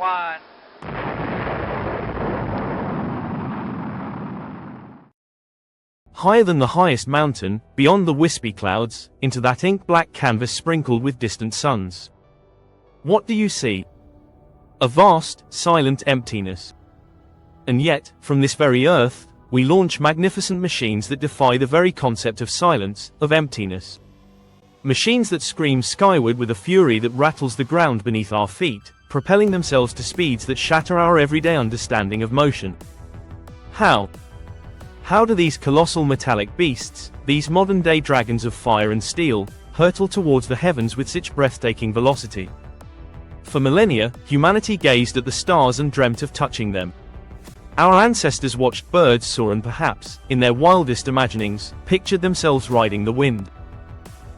1. Higher than the highest mountain, beyond the wispy clouds, into that ink-black canvas sprinkled with distant suns. What do you see? A vast, silent emptiness. And yet, from this very earth, we launch magnificent machines that defy the very concept of silence, of emptiness. Machines that scream skyward with a fury that rattles the ground beneath our feet, propelling themselves to speeds that shatter our everyday understanding of motion. How? How do these colossal metallic beasts, these modern-day dragons of fire and steel, hurtle towards the heavens with such breathtaking velocity? For millennia, humanity gazed at the stars and dreamt of touching them. Our ancestors watched birds soar and perhaps, in their wildest imaginings, pictured themselves riding the wind.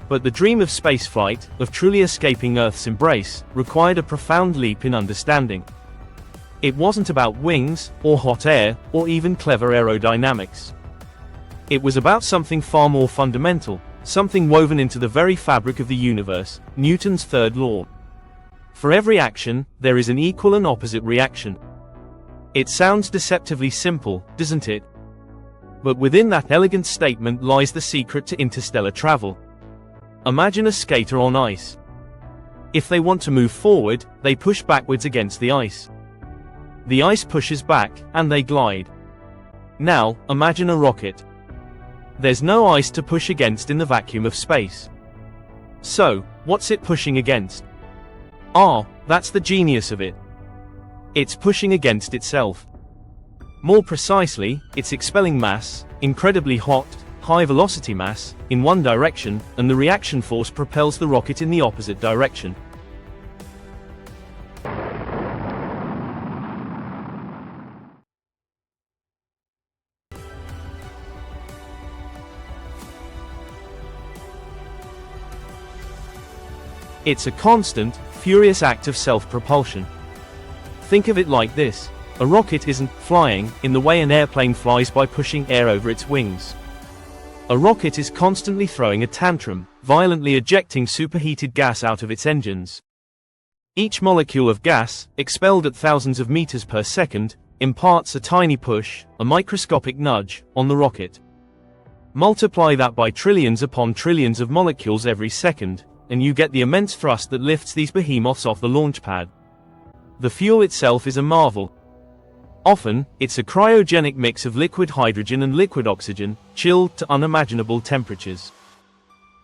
But the dream of spaceflight, of truly escaping Earth's embrace, required a profound leap in understanding. It wasn't about wings, or hot air, or even clever aerodynamics. It was about something far more fundamental, something woven into the very fabric of the universe, Newton's third law. For every action, there is an equal and opposite reaction. It sounds deceptively simple, doesn't it? But within that elegant statement lies the secret to interstellar travel. Imagine a skater on ice. If they want to move forward, they push backwards against the ice. The ice pushes back, and they glide. Now, imagine a rocket. There's no ice to push against in the vacuum of space. So, what's it pushing against? That's the genius of it. It's pushing against itself. More precisely, it's expelling mass, incredibly hot, high-velocity mass, in one direction, and the reaction force propels the rocket in the opposite direction. It's a constant, furious act of self-propulsion. Think of it like this. A rocket isn't flying in the way an airplane flies by pushing air over its wings. A rocket is constantly throwing a tantrum, violently ejecting superheated gas out of its engines. Each molecule of gas, expelled at thousands of meters per second, imparts a tiny push, a microscopic nudge, on the rocket. Multiply that by trillions upon trillions of molecules every second, and you get the immense thrust that lifts these behemoths off the launch pad. The fuel itself is a marvel. Often, it's a cryogenic mix of liquid hydrogen and liquid oxygen, chilled to unimaginable temperatures.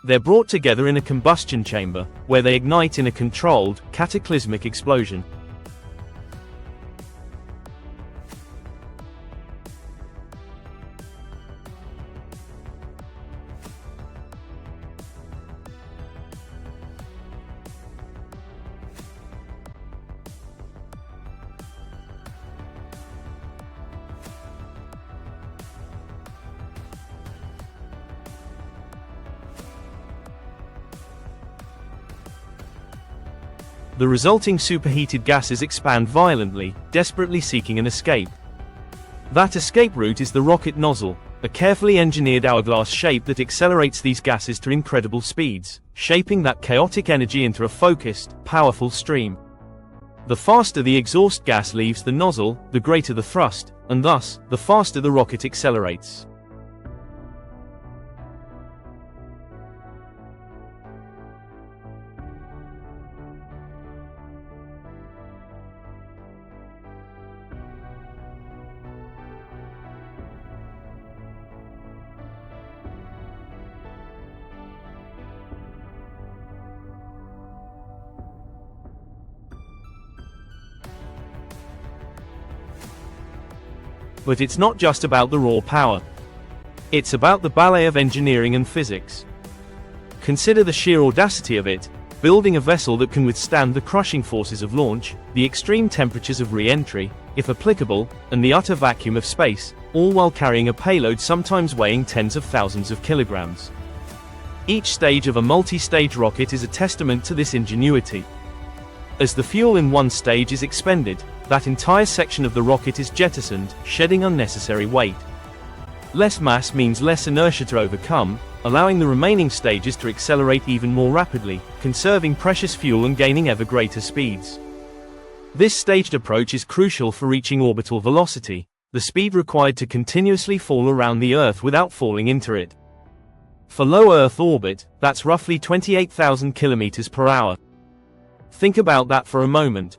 They're brought together in a combustion chamber, where they ignite in a controlled, cataclysmic explosion. The resulting superheated gases expand violently, desperately seeking an escape. That escape route is the rocket nozzle, a carefully engineered hourglass shape that accelerates these gases to incredible speeds, shaping that chaotic energy into a focused, powerful stream. The faster the exhaust gas leaves the nozzle, the greater the thrust, and thus, the faster the rocket accelerates. But it's not just about the raw power. It's about the ballet of engineering and physics. Consider the sheer audacity of it, building a vessel that can withstand the crushing forces of launch, the extreme temperatures of re-entry, if applicable, and the utter vacuum of space, all while carrying a payload sometimes weighing tens of thousands of kilograms. Each stage of a multi-stage rocket is a testament to this ingenuity. As the fuel in one stage is expended, that entire section of the rocket is jettisoned, shedding unnecessary weight. Less mass means less inertia to overcome, allowing the remaining stages to accelerate even more rapidly, conserving precious fuel and gaining ever greater speeds. This staged approach is crucial for reaching orbital velocity, the speed required to continuously fall around the Earth without falling into it. For low Earth orbit, that's roughly 28,000 kilometers per hour. Think about that for a moment.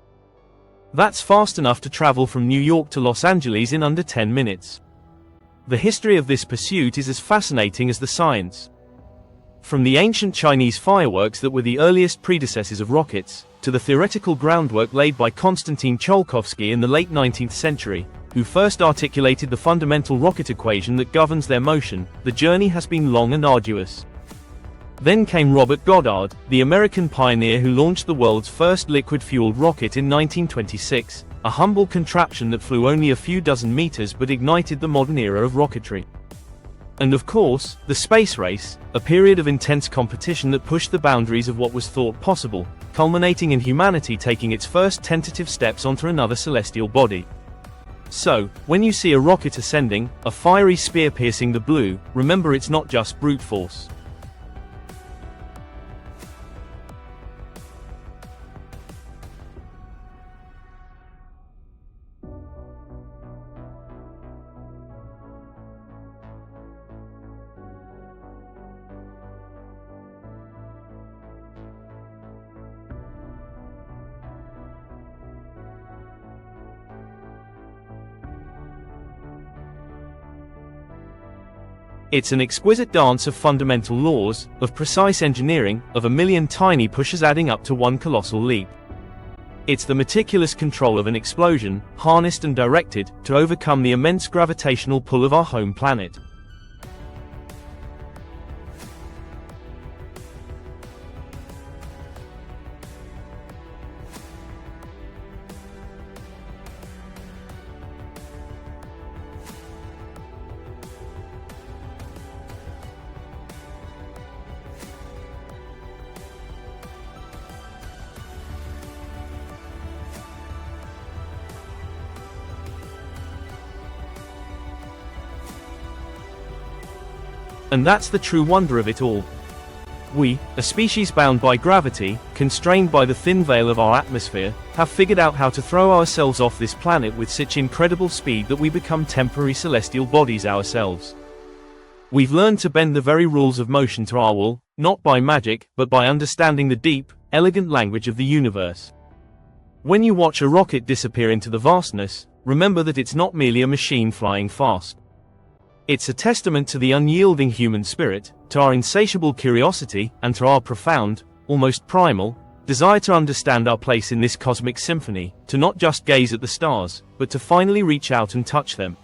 That's fast enough to travel from New York to Los Angeles in under 10 minutes. The history of this pursuit is as fascinating as the science. From the ancient Chinese fireworks that were the earliest predecessors of rockets, to the theoretical groundwork laid by Konstantin Tsiolkovsky in the late 19th century, who first articulated the fundamental rocket equation that governs their motion, the journey has been long and arduous. Then came Robert Goddard, the American pioneer who launched the world's first liquid-fueled rocket in 1926, a humble contraption that flew only a few dozen meters but ignited the modern era of rocketry. And of course, the space race, a period of intense competition that pushed the boundaries of what was thought possible, culminating in humanity taking its first tentative steps onto another celestial body. So, when you see a rocket ascending, a fiery spear piercing the blue, remember it's not just brute force. It's an exquisite dance of fundamental laws, of precise engineering, of a million tiny pushes adding up to one colossal leap. It's the meticulous control of an explosion, harnessed and directed, to overcome the immense gravitational pull of our home planet. And that's the true wonder of it all. We, a species bound by gravity, constrained by the thin veil of our atmosphere, have figured out how to throw ourselves off this planet with such incredible speed that we become temporary celestial bodies ourselves. We've learned to bend the very rules of motion to our will, not by magic, but by understanding the deep, elegant language of the universe. When you watch a rocket disappear into the vastness, remember that it's not merely a machine flying fast. It's a testament to the unyielding human spirit, to our insatiable curiosity, and to our profound, almost primal, desire to understand our place in this cosmic symphony, to not just gaze at the stars, but to finally reach out and touch them.